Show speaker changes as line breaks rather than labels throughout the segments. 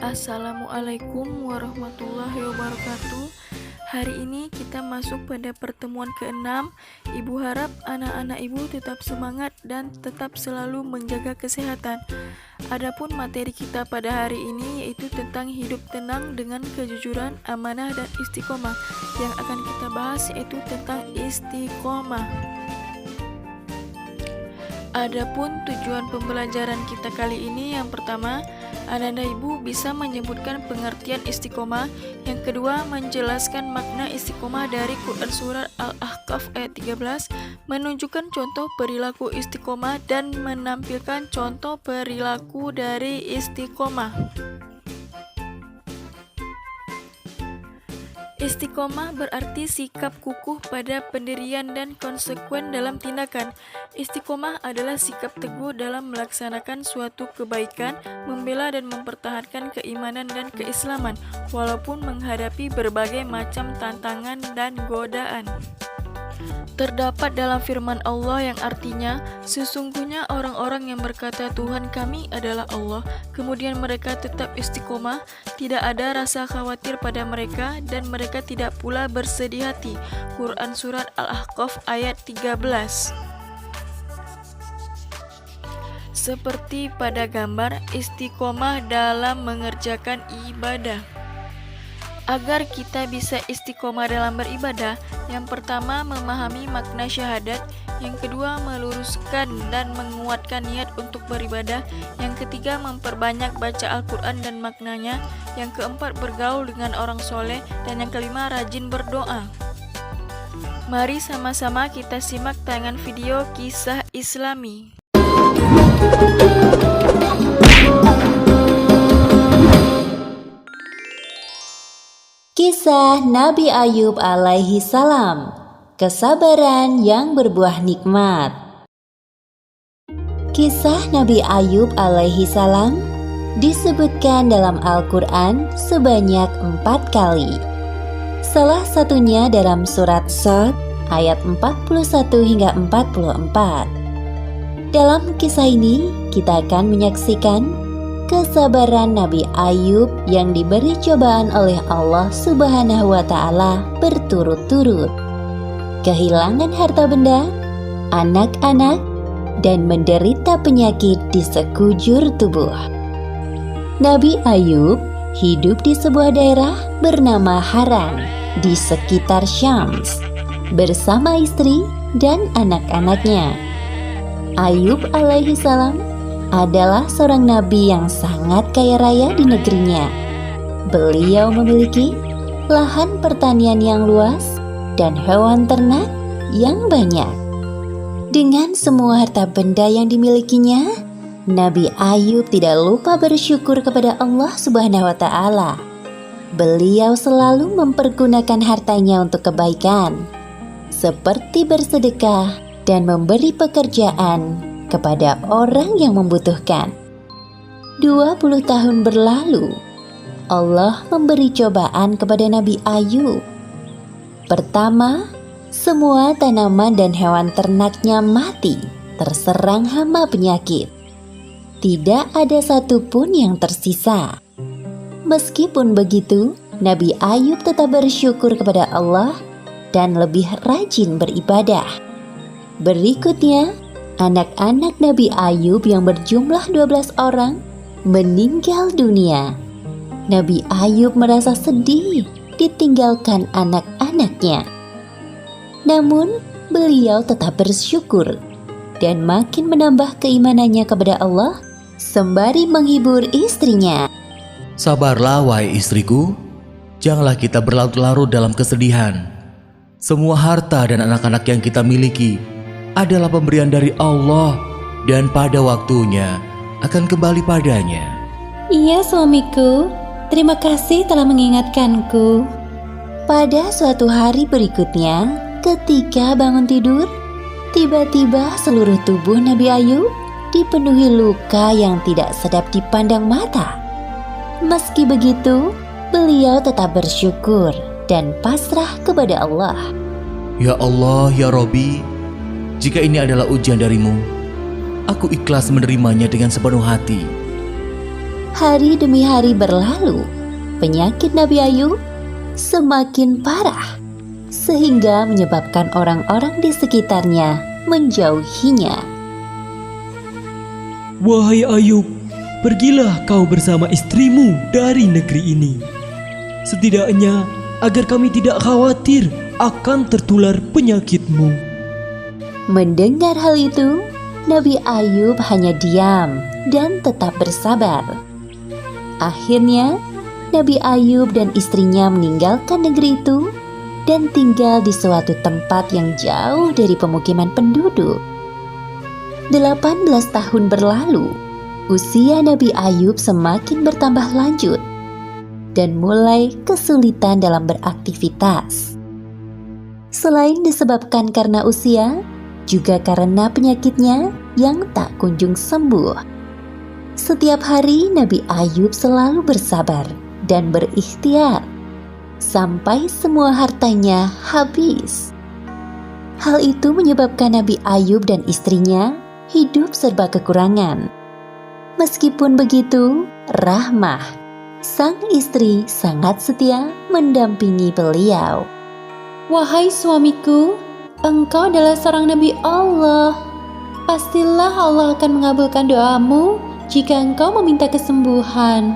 Assalamualaikum warahmatullahi wabarakatuh. Hari ini kita masuk pada pertemuan ke-6. Ibu harap anak-anak ibu tetap semangat dan tetap selalu menjaga kesehatan. Adapun materi kita pada hari ini yaitu tentang hidup tenang dengan kejujuran, amanah, dan istiqomah. Yang akan kita bahas yaitu tentang istiqomah. Adapun tujuan pembelajaran kita kali ini, yang pertama, anak-anak ibu bisa menyebutkan pengertian istiqomah. Yang kedua, menjelaskan makna istiqomah dari Quran Surat Al-Ahqaf ayat 13, menunjukkan contoh perilaku istiqomah dan menampilkan contoh perilaku dari istiqomah. Istiqomah berarti sikap kukuh pada pendirian dan konsekuen dalam tindakan. Istiqomah adalah sikap teguh dalam melaksanakan suatu kebaikan, membela dan mempertahankan keimanan dan keislaman, walaupun menghadapi berbagai macam tantangan dan godaan. Terdapat dalam firman Allah yang artinya, sesungguhnya orang-orang yang berkata Tuhan kami adalah Allah, kemudian mereka tetap istiqomah, tidak ada rasa khawatir pada mereka, dan mereka tidak pula bersedih hati. Quran Surat Al-Ahqaf ayat 13. Seperti pada gambar, istiqomah dalam mengerjakan ibadah. Agar kita bisa istiqomah dalam beribadah, yang pertama memahami makna syahadat, yang kedua meluruskan dan menguatkan niat untuk beribadah, yang ketiga memperbanyak baca Al-Quran dan maknanya, yang keempat bergaul dengan orang soleh, dan yang kelima rajin berdoa. Mari sama-sama kita simak tayangan video kisah Islami.
Kisah Nabi Ayub alaihi salam, kesabaran yang berbuah nikmat. Kisah Nabi Ayub alaihi salam disebutkan dalam Al-Quran sebanyak 4 kali. Salah satunya dalam surat Shad ayat 41 hingga 44. Dalam kisah ini kita akan menyaksikan kesabaran Nabi Ayub yang diberi cobaan oleh Allah Subhanahu wa Ta'ala berturut-turut, kehilangan harta benda, anak-anak, dan menderita penyakit di sekujur tubuh. Nabi Ayub hidup di sebuah daerah bernama Haran di sekitar Syams bersama istri dan anak-anaknya. Ayub alaihi salam adalah seorang nabi yang sangat kaya raya di negerinya. Beliau memiliki lahan pertanian yang luas dan hewan ternak yang banyak. Dengan semua harta benda yang dimilikinya, Nabi Ayub tidak lupa bersyukur kepada Allah Subhanahu wa Ta'ala. Beliau selalu mempergunakan hartanya untuk kebaikan, seperti bersedekah dan memberi pekerjaan kepada orang yang membutuhkan. 20 tahun berlalu, Allah memberi cobaan kepada Nabi Ayub. Pertama, semua tanaman dan hewan ternaknya mati, terserang hama penyakit. Tidak ada satupun yang tersisa. Meskipun begitu, Nabi Ayub tetap bersyukur kepada Allah dan lebih rajin beribadah. Berikutnya, anak-anak Nabi Ayub yang berjumlah 12 orang meninggal dunia. Nabi Ayub merasa sedih ditinggalkan anak-anaknya. Namun, beliau tetap bersyukur dan makin menambah keimanannya kepada Allah sembari menghibur istrinya.
Sabarlah wahai istriku, janganlah kita berlarut-larut dalam kesedihan. Semua harta dan anak-anak yang kita miliki adalah pemberian dari Allah dan pada waktunya akan kembali padanya.
Iya suamiku, terima kasih telah mengingatkanku. Pada suatu hari berikutnya, ketika bangun tidur, tiba-tiba seluruh tubuh Nabi Ayub dipenuhi luka yang tidak sedap dipandang mata. Meski begitu, beliau tetap bersyukur dan pasrah kepada Allah.
Ya Allah, ya Robbi, jika ini adalah ujian darimu, aku ikhlas menerimanya dengan sepenuh hati.
Hari demi hari berlalu, penyakit Nabi Ayub semakin parah, sehingga menyebabkan orang-orang di sekitarnya menjauhinya.
Wahai Ayub, pergilah kau bersama istrimu dari negeri ini. Setidaknya agar kami tidak khawatir akan tertular penyakitmu.
Mendengar hal itu, Nabi Ayub hanya diam dan tetap bersabar. Akhirnya, Nabi Ayub dan istrinya meninggalkan negeri itu dan tinggal di suatu tempat yang jauh dari pemukiman penduduk. 18 tahun berlalu, usia Nabi Ayub semakin bertambah lanjut dan mulai kesulitan dalam beraktivitas. Selain disebabkan karena usia, juga karena penyakitnya yang tak kunjung sembuh. Setiap hari Nabi Ayub selalu bersabar dan berikhtiar sampai semua hartanya habis. Hal itu menyebabkan Nabi Ayub dan istrinya hidup serba kekurangan. Meskipun begitu, Rahmah, sang istri, sangat setia mendampingi beliau.
Wahai suamiku, engkau adalah seorang Nabi Allah. Pastilah Allah akan mengabulkan doamu jika engkau meminta kesembuhan.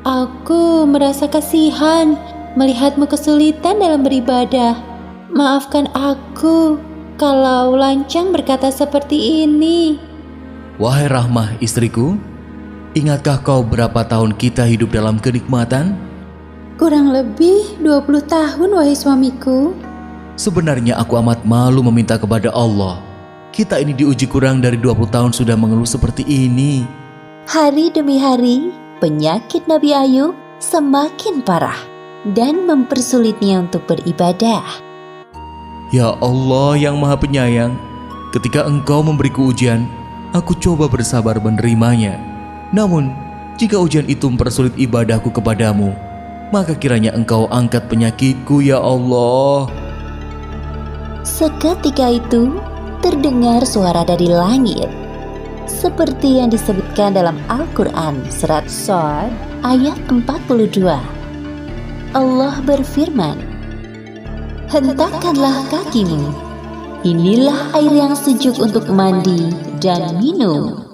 Aku merasa kasihan melihatmu kesulitan dalam beribadah. Maafkan aku kalau lancang berkata seperti ini.
Wahai Rahmah istriku, ingatkah kau berapa tahun kita hidup dalam kenikmatan?
Kurang lebih 20 tahun, wahai suamiku.
Sebenarnya aku amat malu meminta kepada Allah. Kita ini diuji kurang dari 20 tahun sudah mengeluh seperti ini.
Hari demi hari, penyakit Nabi Ayub semakin parah dan mempersulitnya untuk beribadah.
Ya Allah yang Maha Penyayang, ketika Engkau memberiku ujian, aku coba bersabar menerimanya. Namun, jika ujian itu mempersulit ibadahku kepadamu, maka kiranya Engkau angkat penyakitku, ya Allah.
Seketika itu, terdengar suara dari langit, seperti yang disebutkan dalam Al-Quran surat Shad ayat 42. Allah berfirman, "Hentakkanlah kakimu, inilah air yang sejuk untuk mandi dan minum."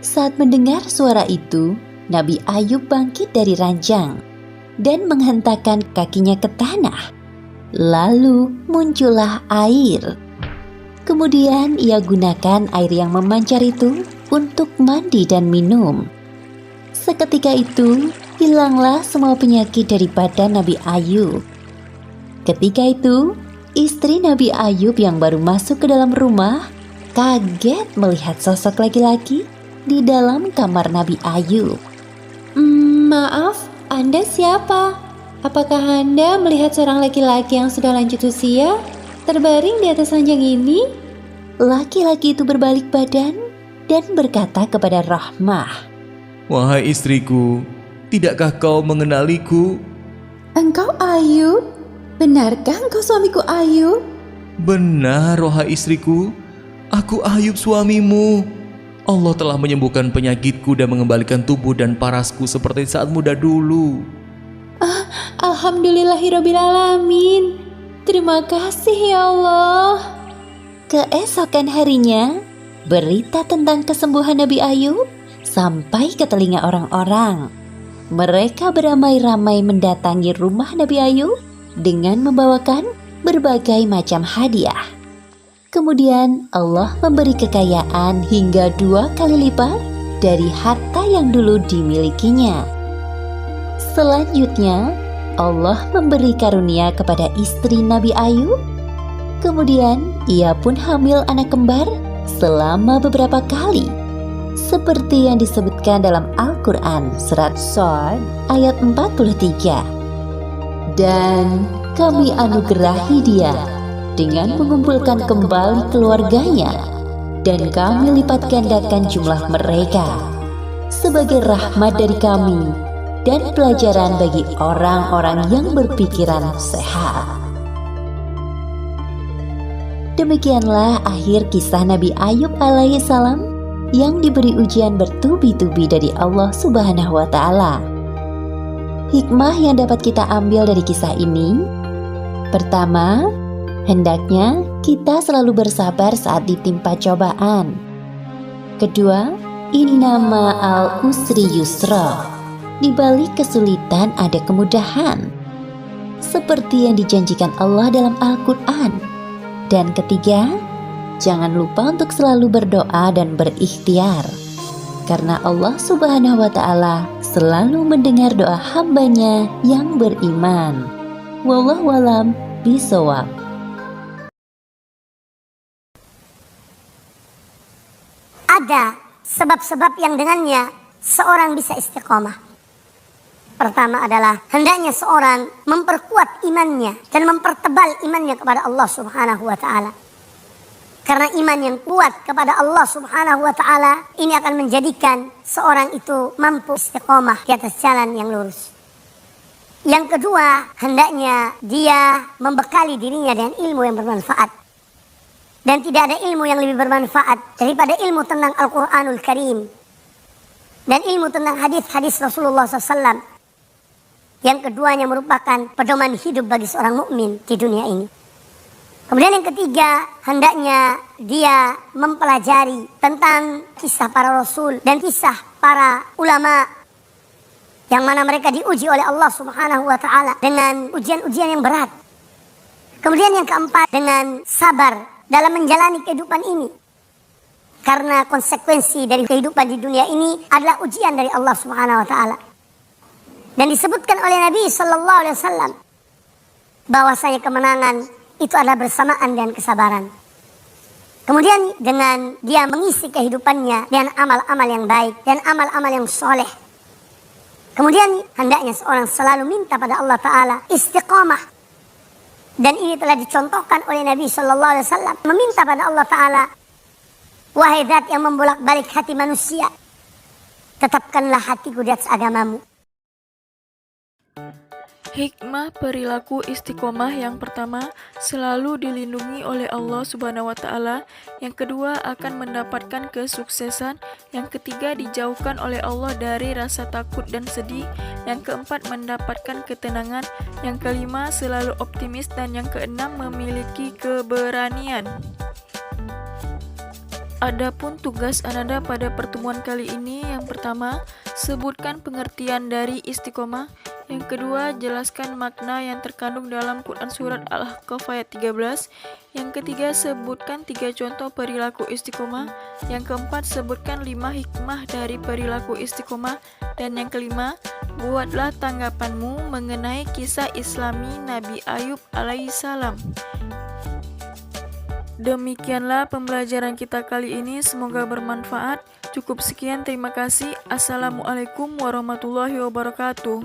Saat mendengar suara itu, Nabi Ayub bangkit dari ranjang dan menghentakkan kakinya ke tanah. Lalu muncullah air. Kemudian ia gunakan air yang memancar itu untuk mandi dan minum. Seketika itu, hilanglah semua penyakit dari badan Nabi Ayub. Ketika itu, istri Nabi Ayub yang baru masuk ke dalam rumah kaget melihat sosok laki-laki di dalam kamar Nabi Ayub.
Maaf, Anda siapa? Apakah Anda melihat seorang laki-laki yang sudah lanjut usia terbaring di atas ranjang ini?
Laki-laki itu berbalik badan dan berkata kepada Rahmah,
Wahai istriku, tidakkah kau mengenaliku?
Engkau Ayub? Benarkah engkau suamiku Ayub?
Benar, wahai istriku, aku Ayub suamimu. Allah telah menyembuhkan penyakitku dan mengembalikan tubuh dan parasku seperti saat muda dulu.
Alhamdulillahirrabbilalamin. Terima kasih ya Allah.
Keesokan harinya, berita tentang kesembuhan Nabi Ayub sampai ke telinga orang-orang. Mereka beramai-ramai mendatangi rumah Nabi Ayub dengan membawakan berbagai macam hadiah. Kemudian Allah memberi kekayaan hingga 2 kali lipat dari harta yang dulu dimilikinya. Selanjutnya, Allah memberi karunia kepada istri Nabi Ayub. Kemudian ia pun hamil anak kembar selama beberapa kali, seperti yang disebutkan dalam Al-Quran surat Shad ayat 43. Dan kami anugerahi dia dengan mengumpulkan kembali keluarganya, dan kami lipat gandakan jumlah mereka sebagai rahmat dari kami dan pelajaran bagi orang-orang yang berpikiran sehat. Demikianlah akhir kisah Nabi Ayub alaihissalam yang diberi ujian bertubi-tubi dari Allah Subhanahu wa Ta'ala. Hikmah yang dapat kita ambil dari kisah ini: pertama, hendaknya kita selalu bersabar saat ditimpa cobaan. Kedua, inna ma'al usri yusra. Di balik kesulitan ada kemudahan, seperti yang dijanjikan Allah dalam Al-Quran. Dan ketiga, jangan lupa untuk selalu berdoa dan berikhtiar, karena Allah Subhanahu wa Ta'ala selalu mendengar doa hambanya yang beriman. Wallahu a'lam bishawab.
Ada sebab-sebab yang dengannya seorang bisa istiqomah. Pertama adalah hendaknya seorang memperkuat imannya dan mempertebal imannya kepada Allah Subhanahu wa Ta'ala. Karena iman yang kuat kepada Allah Subhanahu wa Ta'ala ini akan menjadikan seorang itu mampu istiqomah di atas jalan yang lurus. Yang kedua, hendaknya dia membekali dirinya dengan ilmu yang bermanfaat. Dan tidak ada ilmu yang lebih bermanfaat daripada ilmu tentang Al-Quranul Karim dan ilmu tentang hadis-hadis Rasulullah SAW. Yang keduanya merupakan pedoman hidup bagi seorang mukmin di dunia ini. Kemudian yang ketiga, hendaknya dia mempelajari tentang kisah para rasul dan kisah para ulama yang mana mereka diuji oleh Allah Subhanahu wa Ta'ala dengan ujian-ujian yang berat. Kemudian yang keempat, dengan sabar dalam menjalani kehidupan ini. Karena konsekuensi dari kehidupan di dunia ini adalah ujian dari Allah Subhanahu wa Ta'ala. Dan disebutkan oleh Nabi Sallallahu Alaihi Wasallam bahwasanya kemenangan itu adalah bersamaan dengan kesabaran. Kemudian dengan dia mengisi kehidupannya dengan amal-amal yang baik dan amal-amal yang soleh. Kemudian hendaknya seorang selalu minta pada Allah Ta'ala istiqamah. Dan ini telah dicontohkan oleh Nabi Sallallahu Alaihi Wasallam, meminta pada Allah Ta'ala, wahai zat yang membolak-balik hati manusia, tetapkanlah hatiku di atas agamamu.
Hikmah perilaku istiqomah: yang pertama, selalu dilindungi oleh Allah Subhanahu wa Ta'ala. Yang kedua, akan mendapatkan kesuksesan. Yang ketiga, dijauhkan oleh Allah dari rasa takut dan sedih. Yang keempat, mendapatkan ketenangan. Yang kelima, selalu optimis. Dan yang keenam, memiliki keberanian. Adapun tugas Ananda pada pertemuan kali ini: yang pertama, sebutkan pengertian dari istiqomah. Yang kedua, jelaskan makna yang terkandung dalam Quran Surat Al-Ahqaf ayat 13. Yang ketiga, sebutkan 3 contoh perilaku istiqomah. Yang keempat, sebutkan 5 hikmah dari perilaku istiqomah. Dan yang kelima, buatlah tanggapanmu mengenai kisah Islami Nabi Ayub alaihissalam. Demikianlah pembelajaran kita kali ini, semoga bermanfaat. Cukup sekian, terima kasih. Assalamualaikum warahmatullahi wabarakatuh.